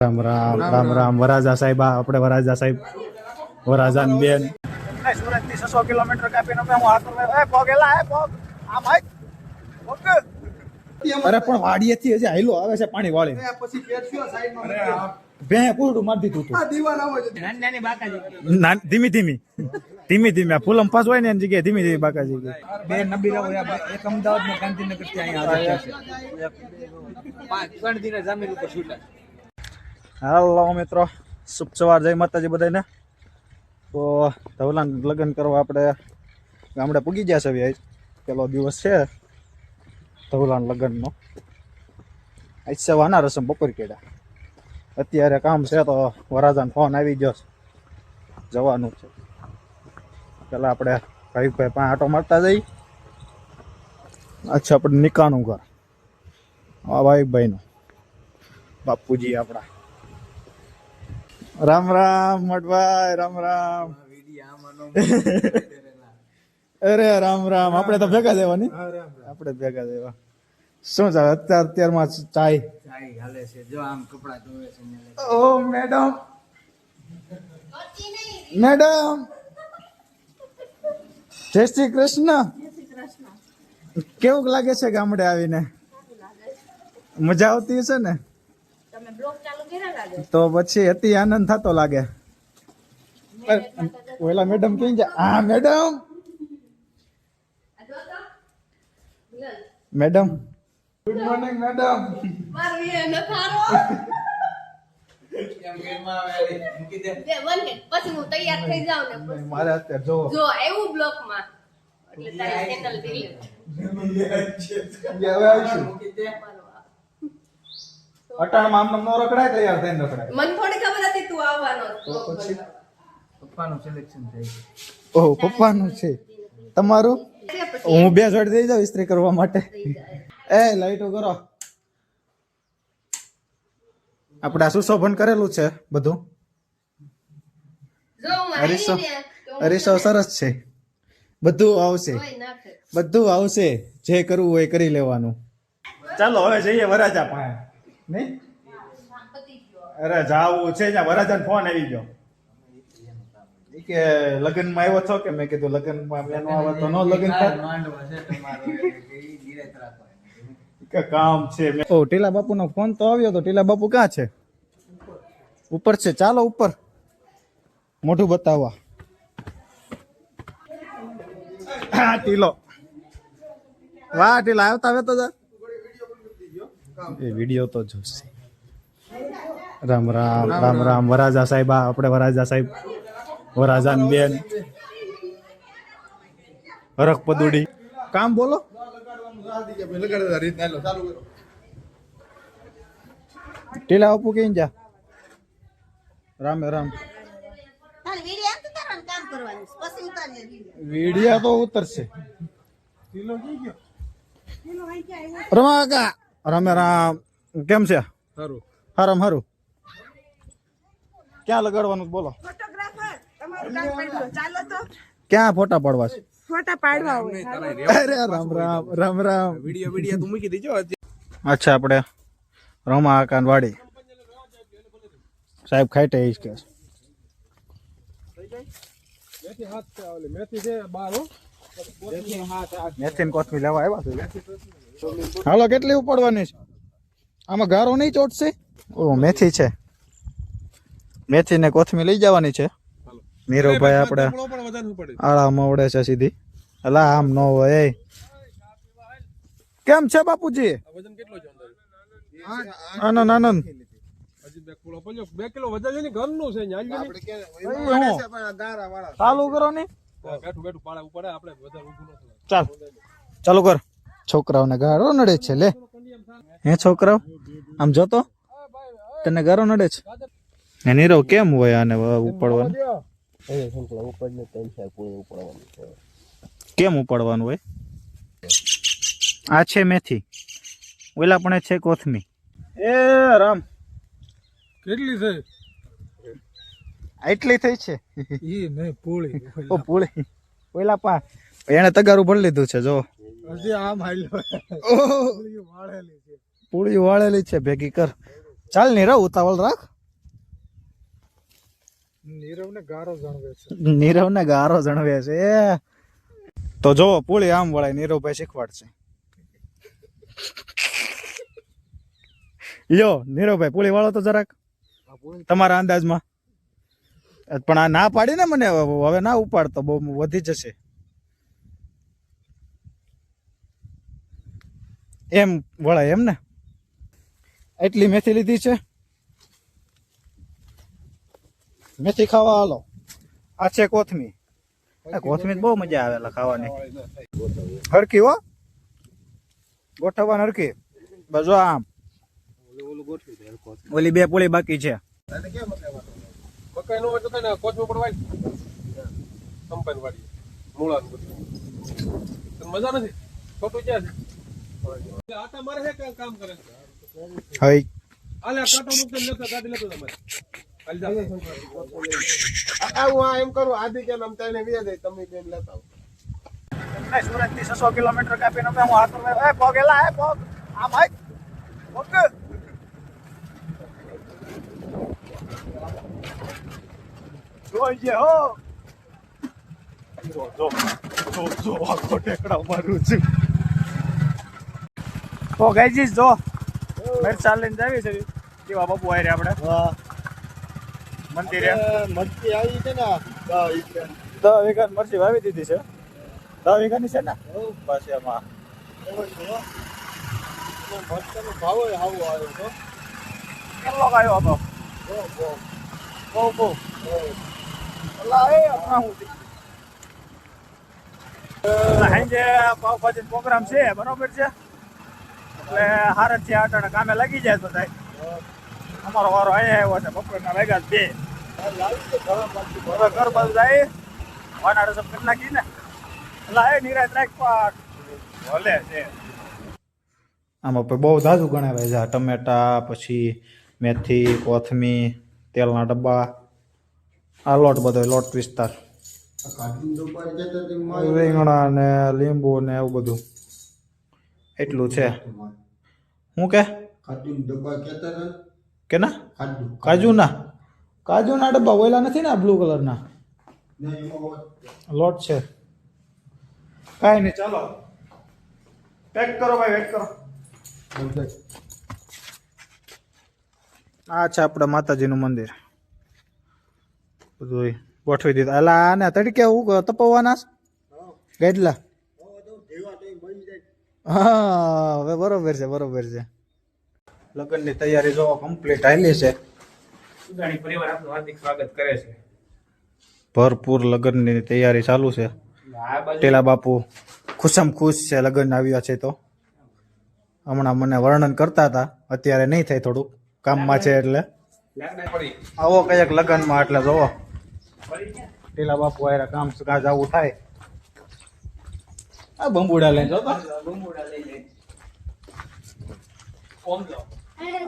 રામ રામ રામ રામ વરાજા સાહેબ આપણે વરાજા સાહેબ વરાજાન બેન સુરત થી 600 કિલોમીટર કાપીને હું હાથ પોગેલા આ ભાઈ અરે પણ વાડીએથી હજી હાઈલો આવે છે પાણી વાળી પછી પેટ્યો સાઈડમાં ભે પૂરડું માર દીધું તું આ દીવાન આવો છે નાની નાની બાકાજી ધીમી ધીમી આ ફૂલમ પાસ હોય ને એની જગ્યાએ ધીમી ધીમી બાકાજી બે નબીરા હોય એક અમદાવાદ ને ગાંધીનગર થી અહીંયા આવે છે 5 દિને જમીન ઉપર છૂટા. હાલો મિત્રો, શુભ સવાર, જય માતાજી બધાને. તો ધવલાન લગ્ન કરવા આપણે ગામડે પૂગી ગયા છે. ભાઈ પેલો દિવસ છે ધવલાન લગ્નનો. આજ સવારના રસમ બપોર કેડા. અત્યારે કામ છે તો વરાજાનો ફોન આવી ગયો છે, જવાનું છે. પેલા આપણે ભાઈ પાંચ આટો મારતા જઈ. અચ્છા, આપણે નિકાનું ઘર આ ભાઈનું બાપુજી આપણા. રામ રામ મઠભાઈ, રામ રામ. અરે રામ રામ, આપણે તો ભેગા દેવા ને, આપણે ભેગા દેવા. શું ચાલે અત્યારમાં? ચાય હાલે છે જો, આમ કપડા ધોવે છે. ઓ મેડમ, મેડમ, જય શ્રી કૃષ્ણ. કેવું લાગે છે ગામડે આવીને? મજા આવતી હશે ને? તો પછી અતિ આનંદ થતો લાગે. ઓલા મેડમ ક્યાં જાય? હા madam, madam good morning madam. પછી હું તૈયાર થઈ જાઉં ને મારે અત્યારે જો એવું બ્લોકમાં એટલે તારી ચેનલ ડિલીટ. અટાણમાં આમ નો રખડાય, તૈયાર થઈને રખડાય. મને થોડી ખબર હતી તું આવવાનો. તો પછી પપ્પાનું સિલેક્શન થઈ ગયું. ઓહ, પપ્પાનું છે તમારું? હું બે જોડી દઈ જાઉં ઇસ્ત્રી કરવા માટે. એ લાઈટો કરો. આપણે આ સુશોભન કરેલું છે બધું. અરીસો સરસ છે. બધું આવશે, બધું આવશે. જે કરવું હોય કરી લેવાનું. ચાલો હવે જઈએ વરાજા પાસે. નહીં? અરે જાવું છે, જ્યાં વરાજાનો ફોન આવી ગયો કે લગ્નમાં આવ્યો છો કે? મેં કીધું લગ્નમાં મેં નો આવે તો નો લગ્ન થાય. કામ છે. ઓ ટીલા બાપુ નો ફોન તો આવ્યો તો. ટીલા બાપુ ક્યાં છે? ઉપર છે. ચાલો ઉપર મોઢું બતાવવા. હા ટીલો, વાહ ટીલા આવતા આવે તો એ વિડીયો તો જોશે. રામ રામ રામ રામ વરાજા સાહેબ આપણે વરાજા સાહેબ વરાજાન બેન હરખ પદુડી. કામ બોલો. ટીલા બાપુ કઈ જા. રામ રામ. વીડિયા તો ઉતરશે. રમાકા રામે રામ. કેમ છે? સારું. હારામ હારું. ક્યાં લગાડવાનું બોલો? ક્યાં ફોટા પાડવા છે? ફોટા પાડવા હોય. અરે રામ રામ રામ રામ. વિડિયો તું મૂકી દેજો. અચ્છા, આપણે રમાકાન વાડી સાહેબ ખાઈટે ઈજ કે મેથી ને કોથમી લેવા આવ્યા છે. હાલો, કેટલી ઉપાડવાની છે? આમાં ગારો નહીં ચોટશે? ઓ મેથી છે, મેથી ને કોથમી લઈ જવાની છે. નીરવભાઈ આપણે આળા મવડે છે સીધી. અલા આમ ન હોય. કેમ છે બાપુજી? આનંદ આનંદ. 2 કિલો વજન છે ને, ઘરનું છે. ચાલુ કરો ને. બેઠું પાળા ઉપર આપણે વધારે ઊભું ન થાય. ચાલ ચાલુ કર. છોકરાઓને ગારો નડે છે. લે હે છોકરાઓ, આમ જોતો તને ગારો નડે છે. હે નીરવ, કેમ હોય આને ઉપાડવાનું? કેમ ઉપાડવાનું હોય? આ છે મેથી, ઓલા પણ છે કોથમી. એ રામ, કેટલી છે? એટલી થઈ છે. ઈ નહીં, પૂળી. ઓ પૂળી. ઓલા પા એને તગારું ભરી લીધું છે જો. હજી આમ હાલ્યો. પૂળી વાળેલી છે. ભેગી કર. ચાલ ની રહો, ઉતાવળ રાખ. નીરવ ને ગારો જણવે છે તો જો પૂળી આમ વળાય નીરવભાઈ શીખવાડશે લ્યો નીરવભાઈ પૂળી વાળો તો જરાક તમારા અંદાજમાં પણ આ ના પાડી ને મને હવે ના ઉપાડતો બહુ વધી જશે એમ વળાય એમ ને એટલી મેથી લીધી છે મેથી ખાવા હાલો આ છે કોથમી કોથમી બહુ મજા આવે ખાવાની હરકી હો ગોઠવવાની હરકી બજો આમ ઓલી બે પૂળી બાકી છે મકાઈ નો હોય તો કઈ કોચમાં પડવાય કંપાઈન વાળી મૂળા મજા નથી ખોટું ક્યાં છે આટા મારે છે કામ કરે હઈ આલે કાંટો મૂકતો નતો ગાડી લેતો તમારે આવું એમ કરું આધી કે આમ તઈને વિયા જાય તમે બેન લેતા આવો સુરત થી 600 કિલોમીટર કાપીને હું હાથ એ પોગેલા એ પોગ આ ભાઈ પોગ જોઈએ હો જો આખો ટેકડા મારું છું તો ગાઈજીસ જો મેર ચાલીને જાવી છે કેવા બાપુ આય રે આપણે મંદિરે મરચી આવી છે ને 10 વીઘા મરચી વાવી દીધી છે 10 વીઘાની છે ને બસ એમાં મરચાનો ભાવ આવો આવ્યો તો કેટલો આવ્યો હતો બહુ અલ્લાહ એ હું સાંજે પાવભાજી પ્રોગ્રામ છે બરોબર છે એટલે હારત છે આટાણે કામે લાગી જાય બધા અમારો વારો અહીંયા આવ્યો છે બપોરના વાગ્યા 2 ઘર બાજુ જાય વાના રસમ કરી નાખી ને એટલે એ નિરાત રાખ પાટ ભલે છે આમાં બહુ ધાજુ ગણાવે છે ટમેટા પછી મેથી કોથમી તેલના ડબ્બા આ લોટ બધો લોટ વિસ્તાર રીંગણા ને લીંબુ ને એવું બધું એટલું છે શું કે ના કાજુના ડબ્બા ઓયલા નથી ને બ્લુ કલરના લોટ છે કાંઈ નહીં ચાલો પેક કરો ભાઈ વેટ કરો આ છે આપણા માતાજીનું મંદિર બધું ગોઠવી દીધું અલા આને તડકે હું તપવાના ગેટલા હા હવે બરોબર છે લગ્નની તૈયારી જો કમ્પ્લીટ આવેલી છે સુદાણી પરિવાર આપનું હાર્દિક સ્વાગત કરે છે ભરપૂર લગ્નની તૈયારી ચાલુ છે ટેલા બાપુ ખુશમ ખુશ છે લગ્ન આવ્યા છે તો હમણાં મને વર્ણન કરતા હતા અત્યારે નહીં થાય થોડુંક કામમાં છે એટલે આવો કઈક લગ્નમાં એટલે જોવો ટેલા બાપુ આયરા કામ કાજ આવું થાય આ બંબુડા લઈને જોતો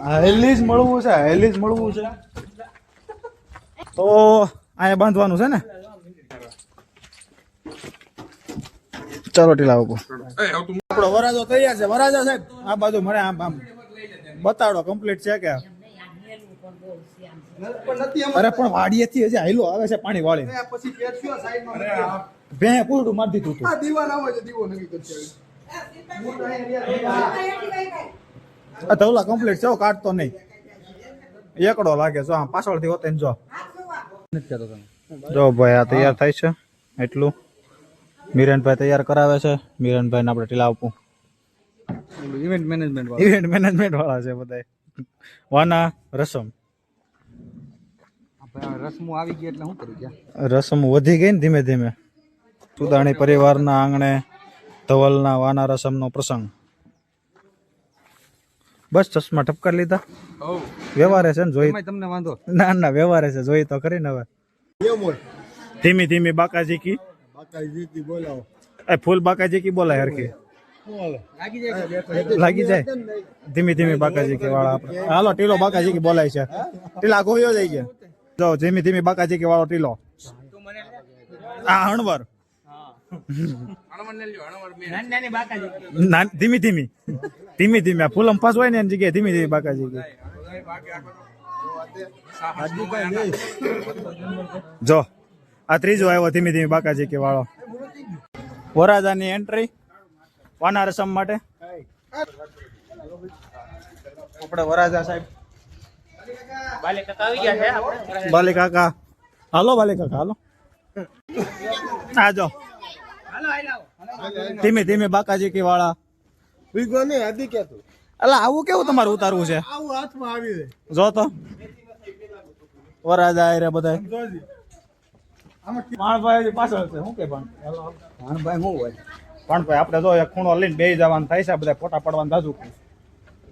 હેલી જ મળવું છે તો અહીંયા બાંધવાનું છે ને ચાલો ટીલા બાપુ આપણો વરાજો તૈયાર છે વરાજા સાહેબ આ બાજુ મને આમ બતાડો કમ્પ્લીટ છે કે અરે પણ વાડીએથી હજી હાઈલો આવે છે પાણી વાળી પછી પેટ્યો સાઈડમાં ભે પૂરડું મારી દીધું હતું આ દીવાન આવે છે દીવો નવી કરશે આ ધવલા કમ્પ્લીટ છે કાઢતો નહીં એકડો લાગે જો આમ પાછળથી હોતે ને જો ભાઈ આ તૈયાર થાય છે એટલું મિરનભાઈ તૈયાર કરાવે છે મિરનભાઈ ને આપણે ટીલા આપવું ઇવેન્ટ મેનેજમેન્ટ વાળા છે બધા વાના રસમ રસમો આવી ગઈ એટલે શું કરું ક્યાં રસમ વધી ગઈ ને ધીમે ધીમે સુદાણી પરિવારના આંગણે ધવલના વાના રસમનો પ્રસંગ બસ ચશ્મા ટપકાર લીધા વ્યવહારે છે ને જોઈ તમને વાંધો ના વ્યવહારે છે જોઈ તો ખરી ને હવે ધીમી ધીમી બાકાજી કી બોલાવો ફૂલ બાકાજી કી બોલાય હરકી લાગી જાય ધીમી ધીમી બાકાજી કી વાળા આપણે હાલો ટીલો બાકાજી કી બોલાય છે ટીલા ગોયો જઈ ગયા જો ધીમી ધીમી બાકાજી કી વાળો ટીલો આ હણવર ધીમી ધીમી આ ફૂલમ પાસ હોય ને એની જગ્યાએ ધીમી ધીમી બાકાજી કી જો આ ત્રીજો આવ્યો ધીમે ધીમે બાકાજી કે વાળો વરાજાની એન્ટ્રી વાના રસમ માટે આપણે વરાજા સાહેબ બાલે કાકા હાલો બાલે કાકા હાલો આજો ધીમે ધીમે બાકાજી કે વાળા અલા આવું કેવું તમારે ઉતારવું છે જો તો વરાજા આયરે બધા ભાણભાઈ પાછળ છે શું કે ભાણભાઈ શું હોય ભાણભાઈ આપણે જો એક ખૂણો લઈને બેસી જવાનું થાય છે બધા ફોટા પડવાનું દાજુ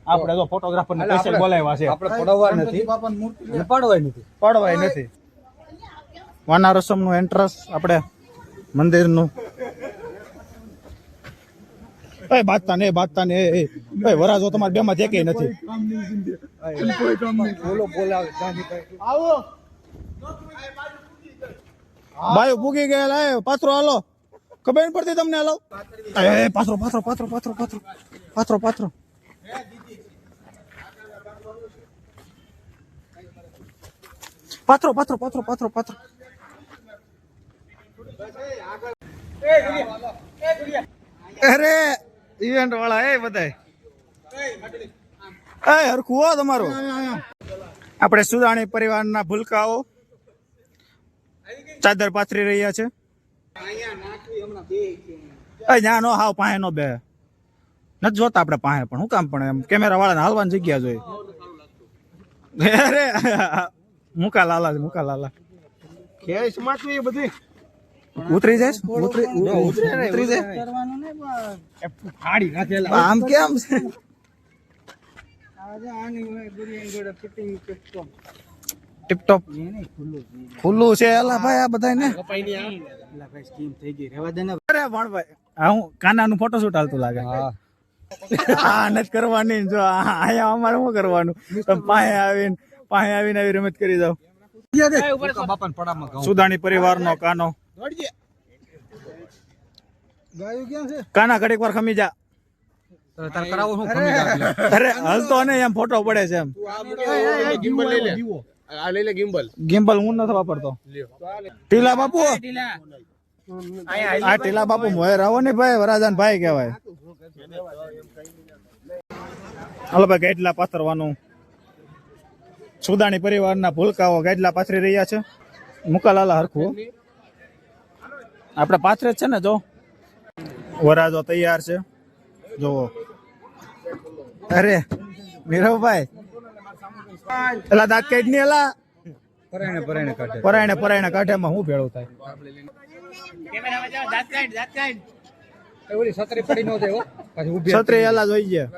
આપણે જો ફોટોગ્રાફર ને સ્પેશિયલ બોલાવ્યા છે આપણે પડવા નથી પડવાય નથી વાના રસમ નું એન્ટ્રન્સ આપણે મંદિર નું બાજતા ને વરાજો તમારે બે માં જે કઈ નથી ભાઈ ભૂગી ગયા પાથરો હાલો ખબર નહીં પડતી તમને હાલો પાથરો પાથરો પાથરો પાથરો પાથરો પાથરો પાથરો પાથરો પાથરો પાથરો પાથરો પાથરો અરે ઇવેન્ટ વાળા એ બધાય હરખું હો તમારું આપણે સુદાણી પરિવારના ભૂલકાઓ ચાદર પાથરી રહ્યા છે ત્યાં નો હાવ પાસે નો બે નથી જોતા આપણે પાસે પણ શું કામ પણ એમ કેમેરા વાળાને હાલવાની જગ્યા જોઈ અરે મુકા લાલા ખેસ માથું એ બધી ઉતરી જાય ઉતરી જાય આમ કેમ ટિપટોપ ખુલ્લું છે અલા ભાઈ આ બધા ને અરે ભણભાઈ હું કાનાનું ફોટોશૂટ હાલતું લાગે હા નથી કરવાની જો અહીંયા અમારે શું કરવાનું તમે પાસે આવીને આવી રમત કરી જાવ સુદાણી પરિવારનો કાનો કાના ઘડીક વાર ખમી જા અરે હલતો નહીં એમ ફોટો પડે છે એમ ગિમ્બલ હું નથી વાપરતો ટીલા બાપુ આ ટીલા બાપુ મોય રહો ને ભાઈ વરાજાન ભાઈ કહેવાય હાલો ભાઈ ગાઈડલા પાથરવાનું સુદાણી પરિવારના ભૂલકાઓ ગાઈડલા પાથરી રહ્યા છે મુકાલાલા હરખું આપણે પાથરે જ છે ને જો વરાજો તૈયાર છે જોવો અરે નીરવભાઈ એલા દાંત કાઢ ની એલા પરાયણે કાઢે માં શું ભેળું થાય છત્રી એલા જોઈ ગયા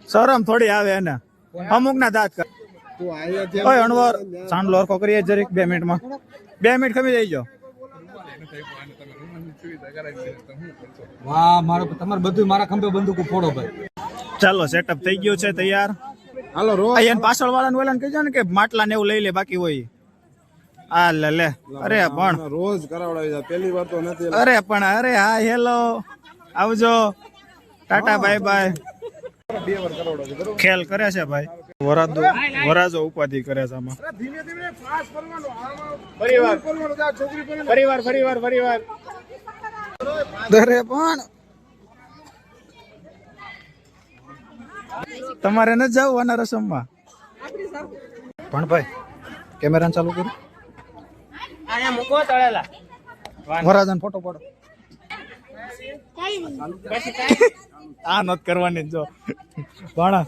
શરમ થોડી આવે એને અમુક ના દાંત ઓય અણવર સાંડલો હરખો કરીએ જરીક 2 મિનિટમાં 2 મિનિટ ખમી જઈજો વાહ મારો તમારે બધું મારા ખંભે બંદૂક ફોડો ભાઈ ચાલો સેટઅપ થઈ ગયું છે તૈયાર હાલો રો અહીંયા પાછળ વાળાને ઓલાને કહેજો ને કે માટલા ને એવું લઈ લે બાકી હોય આ લે અરે પણ રોજ કરાવડાવી જાય પહેલી વાર તો નથી અરે પણ અરે હા હેલો આવજો ટાટા બાય બાય ખેલ કરે છે ભાઈ વરાજો ઉપાધિ કરે છે આમાં પરિવાર દરે પણ તમારે ન જવાના રસમમાં પણ ભાઈ કેમેરા ચાલુ કરો વરાજાનો ફોટો પાડો આ નત કરવાની જો ભાણા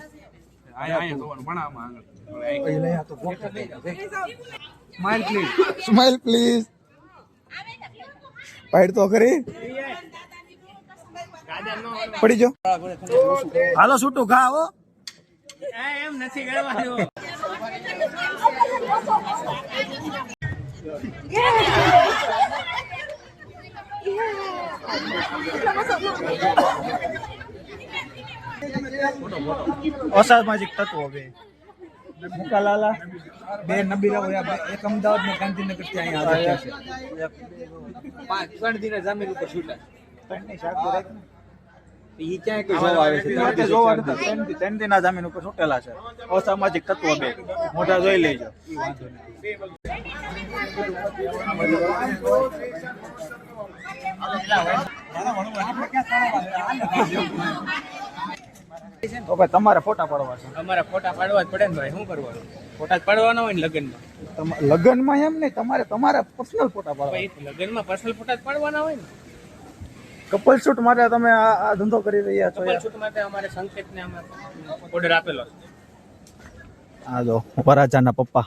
સ્માઈલ પ્લીઝ પાડ તો કરી પડી જો હાલો છૂટું ઘા હો એમ નથી ગળવાનું અસામાજિક તત્વો બે મુકાલાલા બે નબીરા હોય એક અમદાવાદ ને ગાંધીનગર થી અહીંયા આવ્યા છે 5 દિને જામીન ઉપર છૂટા ઈ ક્યાં કઈ જોવા આવે છે વાતે જોવા નથી. ત્રણ દિનના જામીન ઉપર છૂટેલા છે. અસામાજિક તત્વો બે મોટા જોઈ લેજો. તો ભાઈ તમારે ફોટા પાડવા છે. અમારે ફોટા પાડવા જ પડે ને ભાઈ, શું કરવાનું? ફોટા જ પાડવાના હોય ને લગ્નમાં. લગ્નમાં એમ નહીં, તમારા પર્સનલ ફોટા પાડવા. ભાઈ લગ્નમાં પર્સનલ ફોટા જ પાડવાના હોય ને. કપલ શૂટ માટે તમે આ ધંધો કરી રહ્યા છો. કપલ શૂટ માટે અમારે સંકેતને અમે ઓર્ડર આપેલો છે. આ જો વરાજાના પપ્પા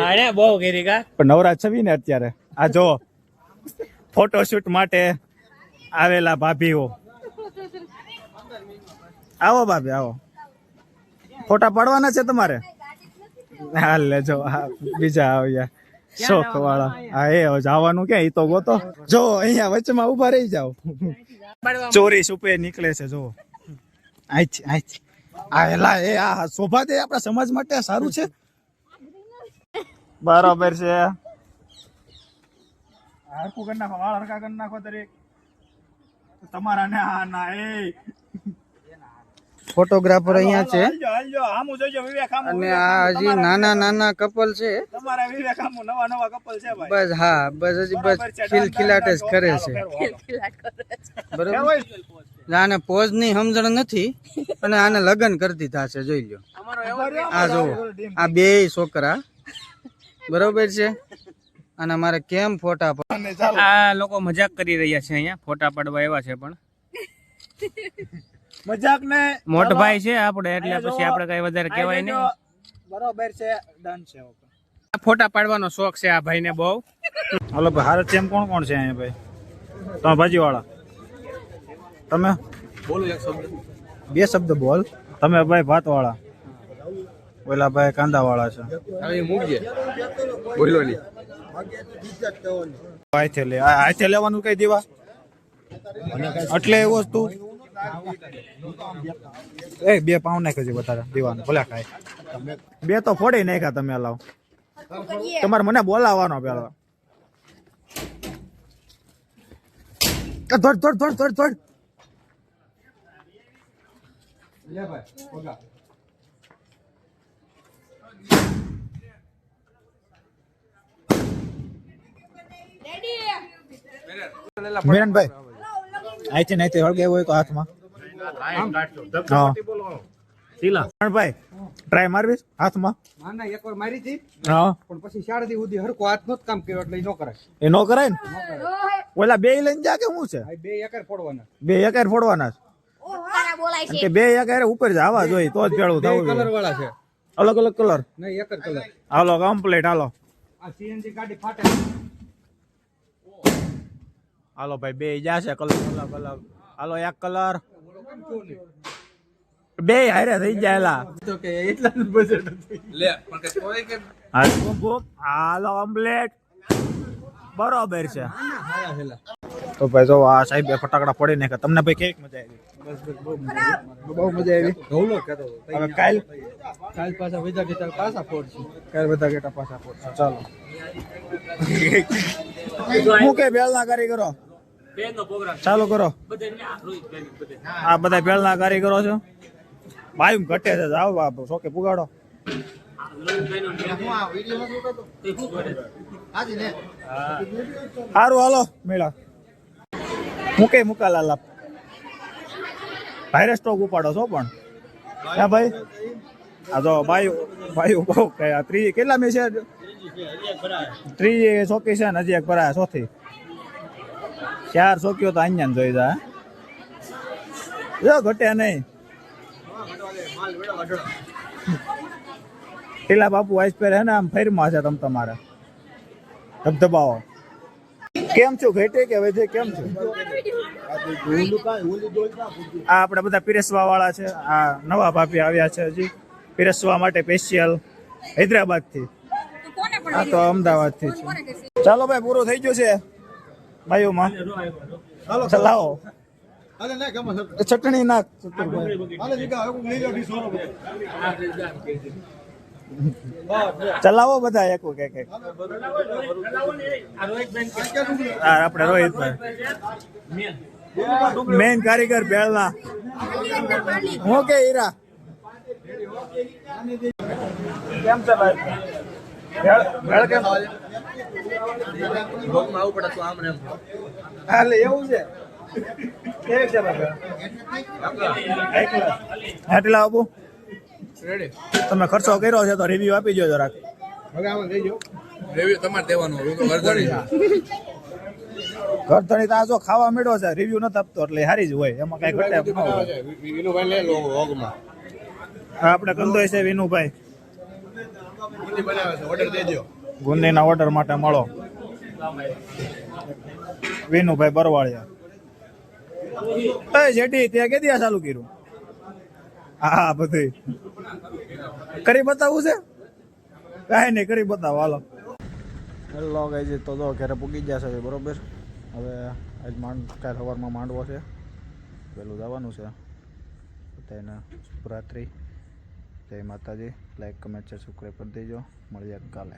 આને બહુ ઘેરી કા પણ નવરાજ છવી ને અત્યારે. આ જો ફોટોશૂટ માટે આવેલા ભાભીઓ. આવો ભાભી આવો, ફોટા પાડવાના છે તમારે? હાલ લેજો. હા બીજા આવ્યા શોખ વાળા. હા એ જવાનું ક્યાં, ઈ તો ગોતો. જો અહીંયા વચમાં ઉભા રહી જાવ. ચોરી છુપે નીકળે છે. જો આઈ આ એલા એ આ શોભા દે આપણા સમાજ માટે સારું છે. બરાબર છે. હરકું કરી નાખો, વાળ હરકા કરી નાખો દરેક તમારા ને. હા ના એ ફોટોગ્રાફર અહીંયા છે હાલજો આમુ જોજો વિવેક આમુ. અને આ હજી નાના નાના કપલ છે. તમારા વિવેક આમુ નવા કપલ છે ભાઈ. બસ હા બસ હજી બસ ખિલખિલાટ જ કરે છે બરોબર. આને પોઝ ની સમજણ નથી અને આને લગ્ન કરી દીધા છે. જોઈ લો આ જો આ બે છોકરા બરોબર છે. અને અમારે કેમ ફોટા આ લોકો મજાક કરી રહ્યા છે અહીંયા, ફોટા પાડવા એવા છે પણ મજાક ને મોટ ભાઈ છે આપણે, એટલે પછી આપણે કઈ વધારે કહેવાય નહીં. બરોબર છે, ડન છે. ફોટા પાડવાનો શોખ છે આ ભાઈને બહુ. હાલો ભાઈ, હારે તેમ કોણ કોણ છે અહીંયા ભાઈ? તમે ભાજી વાળા, તમે બોલો એક શબ્દ. બે શબ્દ બોલ. તમે ભાઈ ભાત વાળા, ઓલા ભાઈ કાંદા વાળા છે. હવે મૂકજે, બોલો નહીં. હાથે લેવાનું કઈ દેવા એટલે એ વસ્તુ એ 2 પાઉન્ડ નાખજો વધારે દેવાનું ભલે ખાય. 2 તો ફોડી નાખ્યા તમે. લાવ તમારે મને બોલાવવાનો પેલા. ધોડ મિરનભાઈ આઈથી નાઈથી હળગાવ્યો હોય તો હાથમાં. હા ભાઈ ટ્રાય મારવી હાથમાં. ના એકવાર મારી હતી હા પણ પછી 4 દી સુધી હરકો હાથ નો કામ કર્યો એટલે નો કરાય. એ નો કરાય ને. ઓલા બે લઈને જા કે શું છે? બે એકર ફોડવાના. 2 એકર ફોડવાના છે. 2 એકર ઉપર જવા જોઈએ તો જ પેલું થવું. કલર વાળા છે, અલગ અલગ કલર. નહીં એક જ કલર. હાલો કમ્પ્લીટ. હાલો આ સીએનજી ગાડી ફાટે. હાલો ભાઈ 2 જાશે કલર અલગ અલગ. હાલો એક કલર 2 હારે થઈ જાય. તો કે એટલા જ બજેટ હતું. લે પણ કે કોઈ કે હાલો કમ્પ્લીટ બરોબર છે. હાયા હેલા તો ભાઈ જો આ સાહેબ ફટાકડા ફોડી નાખ્યા. તમને ભાઈ કેવી મજા આવી? બહુ મજા આવી. ઢોલો કહેતો હવે કાલ પાછા વિધા ગીતા પાછા ફોડશું. કાલ બધા ગેટા પાછા ફોડશું. ચાલો હું કે બેલના કારીગરો ચાલુ કરો. આ બધા બેલના કારીગરો છો. બાયું ઘટે છે. જાવ બાપ શોકે પુગાડો. સારું હાલો મેળા. મૂકે મુકાલા ભાઈરે સ્ટોક ઉપાડો છો પણ. હા ભાઈ આ જો ભાઈ બહુ કયા 3 કેટલા મે છે? 3 ચોકી છે ને હજી એક ભરાયા ચોથી. 4 ચોકીઓ તો અહીંયા જોઈ જા. જો ઘટે નહીં. ટીલા બાપુ આઈસ પર હે ને આમ ફેરમાં છે. તમારે ધબધબાવો. કેમ છો? ઘટે કે વધે? કેમ છો? આ આપણે બધા પીરસવા વાળા છે. આ નવા ભાભી આવ્યા છે હજી પીરસવા માટે સ્પેશિયલ હૈદરાબાદ થી. આ તો અમદાવાદ થી છે. ચાલો ભાઈ પૂરું થઈ ગયું છે ભાઈઓમાં. ચલાવો ચટણી નાખ. ચલાવો બધા એક એક એક હા આપણે રોહિતભાઈ મેન કારીગર ભેળના હું કે હીરા કેમ છે ભાઈ ભેળ કેમ હાલે એવું છે કેવી છે ભાઈ એટલા આપું તમે ખર્ચો કર્યો છે તો રિવ્યુ આપી જો જરાક ઘરધણી તો આ જો ખાવા મળ્યો છે રિવ્યુ નથી આપતો એટલે હારી જ હોય એમાં કઈ ઘટે આપણે કંદોય છે વિનુભાઈ ગુંદીના ઓર્ડર માટે મળો વિનુભાઈ બરવાળિયા જેટી ત્યાં કે ચાલુ કર્યું હા બધું કરી બતાવવું છે કાંઈ નહીં કરી બતાવો હાલો હેલો ગાઈઝ તો જો ઘરે પૂગી જશે બરોબર હવે આજ કાલ સવારમાં માંડવો છે પેલું જવાનું છે તેને શુભરાત્રિ જય માતાજી લાઈક કમેન્ટ શેર સબસ્ક્રાઈબ કરી દેજો મળીએ કાલે